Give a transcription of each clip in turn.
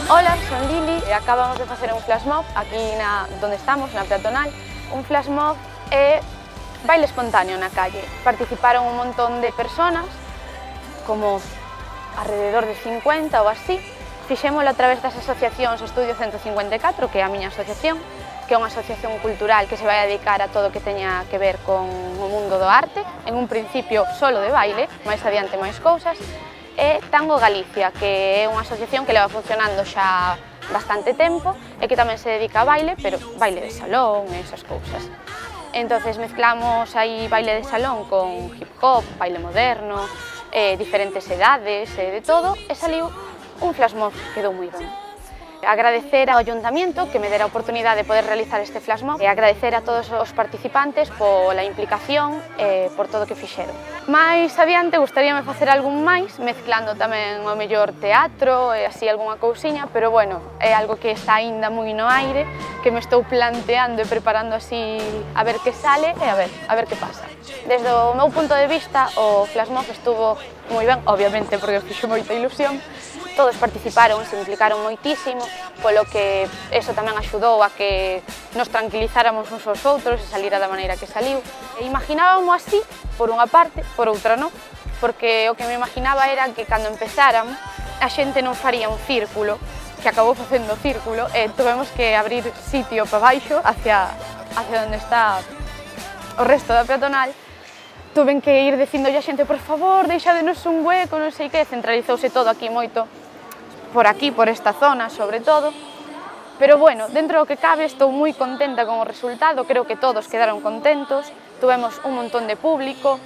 Hola, son Lili e acabamos de facer un flash mob aquí donde estamos, na peatonal. Un flash mob é baile espontáneo na calle. Participaron un montón de personas, como alrededor de 50 ou así. Fixémolo a través das asociacións Estudio 154, que é a miña asociación, que é unha asociación cultural que se vai a dedicar a todo o que teña que ver con o mundo do arte. En un principio solo de baile, máis adiante máis cousas. E Tango Galicia, que é unha asociación que leva funcionando xa bastante tempo e que tamén se dedica a baile, pero baile de salón e esas cousas. Entonces mezclamos aí baile de salón con hip hop, baile moderno, diferentes edades e de todo, e saliu un flash mob que quedou moi ben. Agradecer ao Ayuntamiento que me dera a oportunidade de poder realizar este flash mob e agradecer a todos os participantes pola implicación e por todo o que fixeron. Mais adiante gustaríame facer algún máis, mezclando tamén o mellor teatro e así algunha cousiña, pero bueno, é algo que está aínda moi no aire, que me estou planteando e preparando así a ver que sale e a ver que pasa. Desde o meu punto de vista, o flash mob estuvo moi ben, obviamente porque fixo moita ilusión. Todos participaron, se implicaron moitísimo, polo que eso tamén axudou a que nos tranquilizáramos uns aos outros e salira da maneira que saliu. E imaginábamos así, por unha parte, por outra non, porque o que me imaginaba era que cando empezaran a xente non faría un círculo, que acabou facendo o círculo, e tuvemos que abrir sitio para baixo, hacia onde está o resto da peatonal. Tuven que ir dicindolle a xente, por favor, deixadenos un hueco, non sei que, centralizouse todo aquí moito, por aquí, por esta zona, sobre todo. Pero bueno, dentro do que cabe, estou moi contenta con o resultado, creo que todos quedaron contentos, tuvemos un montón de público.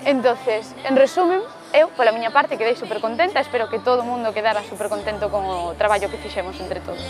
Entonces, en resumen, eu, pola miña parte, quedei supercontenta, espero que todo o mundo quedara supercontento con o traballo que fixemos entre todos.